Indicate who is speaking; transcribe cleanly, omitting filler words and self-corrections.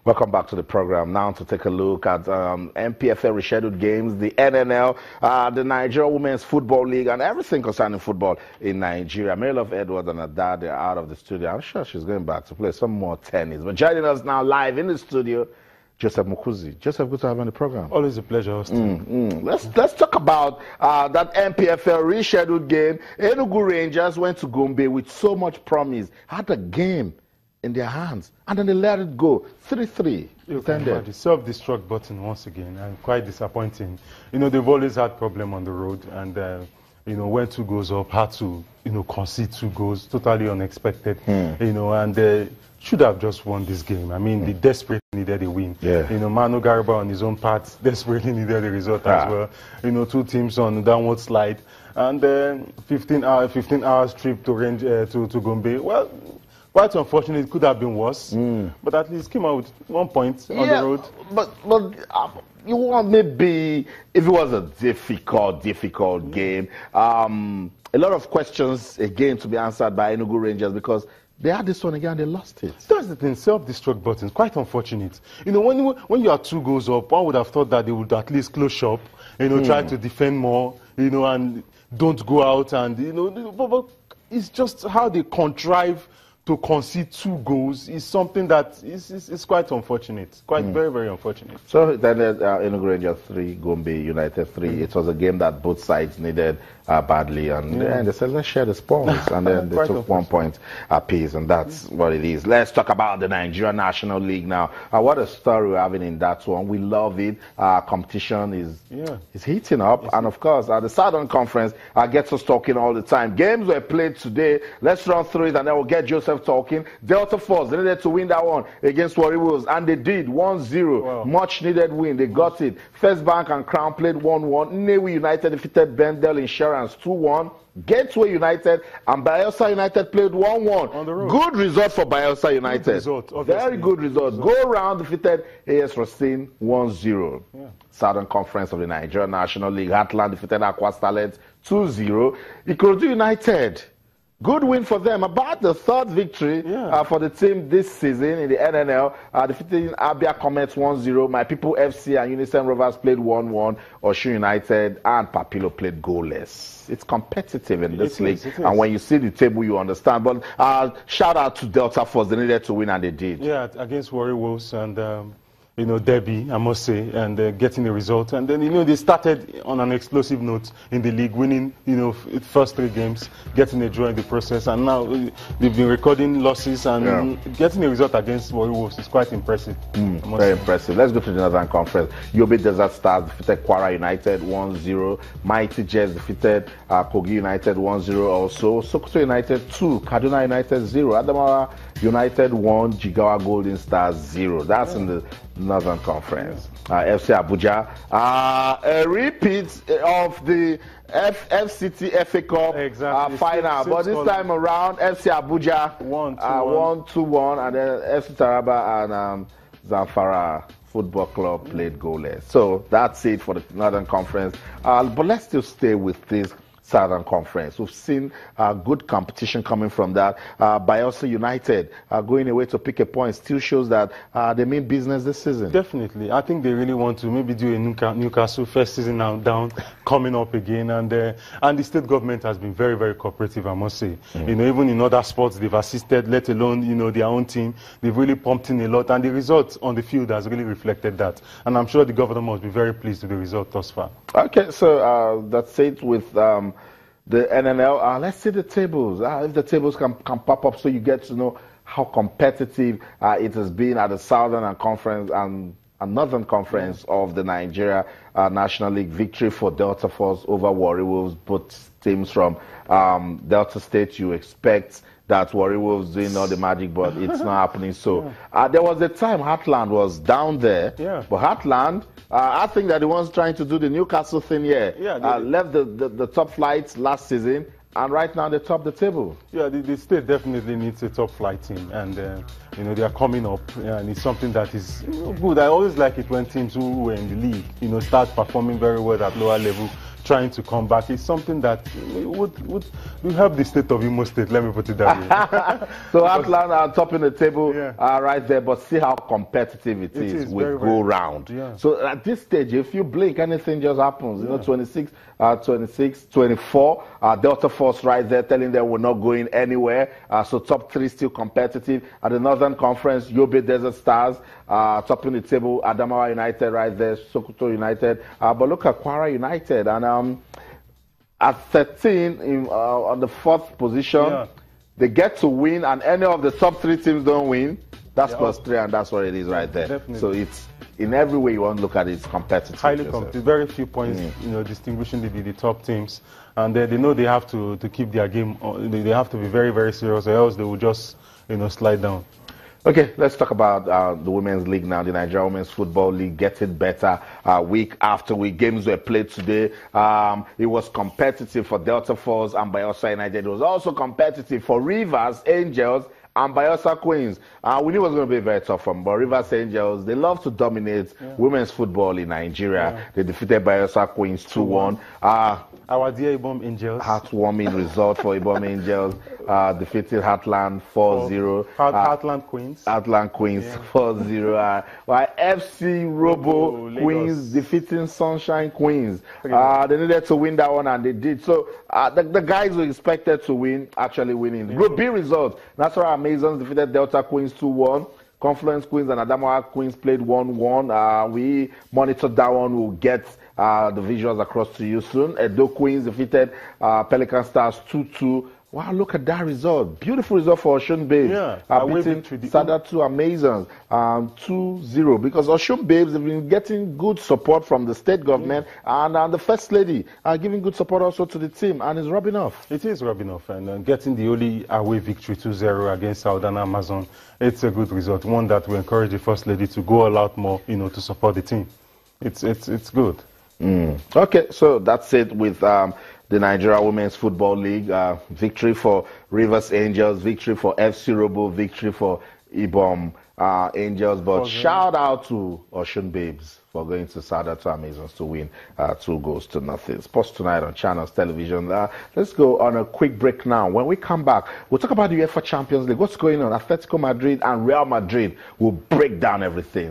Speaker 1: Welcome back to the program. Now to take a look at MPFL rescheduled games, the NNL, the Nigeria Women's Football League, and everything concerning football in Nigeria. Marylove Edwards and her dad are out of the studio. I'm sure she's going back to play some more tennis. But joining us now live in the studio, Joseph Mukwuzi. Joseph, good to have you on the program.
Speaker 2: Always a pleasure hosting.
Speaker 1: Let's talk about that MPFL rescheduled game. Enugu Rangers went to Gombe with so much promise, had a game in their hands, and then they let it go. 3-3.
Speaker 2: The self-destruct button once again, and quite disappointing. You know, they've always had problem on the road, and you know, when 2 goals up, had to, you know, concede 2 goals, totally unexpected. You know, and should have just won this game. I mean, they desperately needed a win. You know, Manu Garba on his own part desperately needed a result as well. You know, 2 teams on downward slide, and then 15 hours trip to Gombe. Well, quite unfortunate. It could have been worse, but at least came out with 1 point on the road.
Speaker 1: But you want maybe if it was a difficult game, a lot of questions again to be answered by Enugu Rangers because they had this one again, they lost it.
Speaker 2: That's the thing, self-destruct buttons, quite unfortunate. You know, when you are 2 goals up, one would have thought that they would at least close shop, you know, try to defend more, you know, and don't go out, and, you know, but it's just how they contrive to concede 2 goals is something that is quite unfortunate, quite very, very unfortunate.
Speaker 1: So then Enugu Rangers 3, Gombe United 3. It was a game that both sides needed badly, and then they said, let's share the spoils, and then they took 1 point apiece, and that's what it is. Let's talk about the Nigeria National League now. What a story we're having in that one. We love it. Competition is heating up, and of course, the Southern Conference gets us talking all the time. Games were played today. Let's run through it, and then we'll get Joseph talking. Delta Force, they needed to win that one against Warri Wolves, and they did. 1-0. Wow. Much needed win. They got it. First Bank and Crown played 1-1. Nnewi United defeated Bendel Insurance 2-1. Gateway United and Bayelsa United played 1-1. On the road. Good result for Bayelsa United. Good result, very good result. Go round defeated AS Racine 1-0. Southern Conference of the Nigeria National League. Heartland defeated Aqua Starlet 2-0. Ikorodu United. Good win for them. About the 3rd victory for the team this season in the NNL. Defeating Abia Comets 1-0. My People FC and Unison Rovers played 1-1. Osun United and Papilo played goalless. It's competitive in this league. And when you see the table, you understand. But shout out to Delta Force. They needed to win, and they did.
Speaker 2: Yeah, against Warri Wolves and you know, Debbie, I must say, and getting the result. And then, you know, they started on an explosive note in the league, winning, you know, first 3 games, getting a draw in the process. And now they've been recording losses, and getting a result against Warri Wolves is quite impressive.
Speaker 1: Very impressive. Let's go to the Northern Conference. Yobe Desert Stars defeated Kwara United 1-0. Mighty Jets defeated Kogi United 1-0 also. Sokoto United 2, Kaduna United 0. Adamawa United 1, Jigawa Golden Stars 0. That's in the Northern Conference. FC Abuja, a repeat of the FCT FA Cup final, but this time around FC Abuja won 2-1, and then FC Taraba and Zamfara Football Club played goalless. So that's it for the Northern Conference. But let's still stay with this Southern Conference. We've seen good competition coming from that. Bayelsa United going away to pick a point still shows that they mean business this season.
Speaker 2: Definitely. I think they really want to maybe do a Newcastle first season now down, coming up again. And the state government has been very, very cooperative, I must say. You know, even in other sports, they've assisted, let alone, you know, their own team. They've really pumped in a lot. And the result on the field has really reflected that. And I'm sure the governor must be very pleased with the result thus far.
Speaker 1: Okay, so that's it with the NNL. Let's see the tables. If the tables can pop up so you get to know how competitive it has been at the Southern Conference and Northern Conference of the Nigeria National League. Victory for Delta Force over Warri Wolves. Both teams from Delta State. You expect that Warri Wolves doing all the magic, but it's not happening. So there was a time Heartland was down there, but Heartland, I think that the ones trying to do the Newcastle thing here left the top flights last season, and right now they top the table.
Speaker 2: Yeah, the state definitely needs a top flight team, and you know, they are coming up, and it's something that is good. I always like it when teams who were in the league, you know, start performing very well at lower level, trying to come back is something that would help the state of Imo State, let me put it that way.
Speaker 1: So Atlant are topping the table
Speaker 2: Yeah.
Speaker 1: right there, but see how competitive it is with
Speaker 2: very,
Speaker 1: go
Speaker 2: very,
Speaker 1: round.
Speaker 2: yeah.
Speaker 1: So at this stage, if you blink, anything just happens. You know, 26, 24, Delta Force right there telling them we're not going anywhere. So top 3 still competitive. At the Northern Conference, Yobe Desert Stars topping the table. Adamawa United right there, Sokoto United. But look at Kwara United. And at 13, on the 4th position, they get to win, and any of the top 3 teams don't win. That's +3, and that's what it is right there. Definitely. So it's, in every way you want to look at it, it's competitive.
Speaker 2: Highly competitive. Very few points, distinguishing the top teams. And they know they have to keep their game, they have to be very, very serious, or else they will just, slide down.
Speaker 1: Okay, let's talk about the Women's League now. The Nigeria Women's Football League getting better week after week. Games were played today. It was competitive for Delta Force and Bayelsa United. It was also competitive for Rivers Angels and Bayelsa Queens. We knew it was going to be a very tough one, but Rivers Angels, they love to dominate women's football in Nigeria. They defeated Bayelsa Queens 2-1.
Speaker 2: Our dear Ibom Angels.
Speaker 1: Heartwarming result for Ibom Angels. Defeated Heartland 4-0.
Speaker 2: Heartland Queens.
Speaker 1: Heartland Queens 4-0. While FC Robo Queens defeating Sunshine Queens. They needed to win that one, and they did. So the guys were expected to win, actually winning. Group B results. Natural Amazons defeated Delta Queens 2-1. Confluence Queens and Adamawa Queens played 1-1. We monitored that one. We'll get the visuals across to you soon. Edo Queens defeated Pelican Stars 2-2. Wow, look at that result. Beautiful result for Oshun Babes. Beating Sadatu Amazons 2-0. Because Oshun Babes have been getting good support from the state government, and the First Lady are giving good support also to the team, and it's rubbing off.
Speaker 2: It is rubbing off, and getting the only away victory 2-0 against Southern Amazon, it's a good result. One that will encourage the First Lady to go all out more, to support the team. It's good.
Speaker 1: Okay, so that's it with the Nigeria Women's Football League. Victory for Rivers Angels, victory for FC Robo, victory for Ibom Angels. But shout out to Oshun Babes for going to Sadatu Amazons to win 2-0. Sports Tonight on Channels Television. Let's go on a quick break now. When we come back, we'll talk about the UEFA Champions League. What's going on? Atletico Madrid and Real Madrid will break down everything.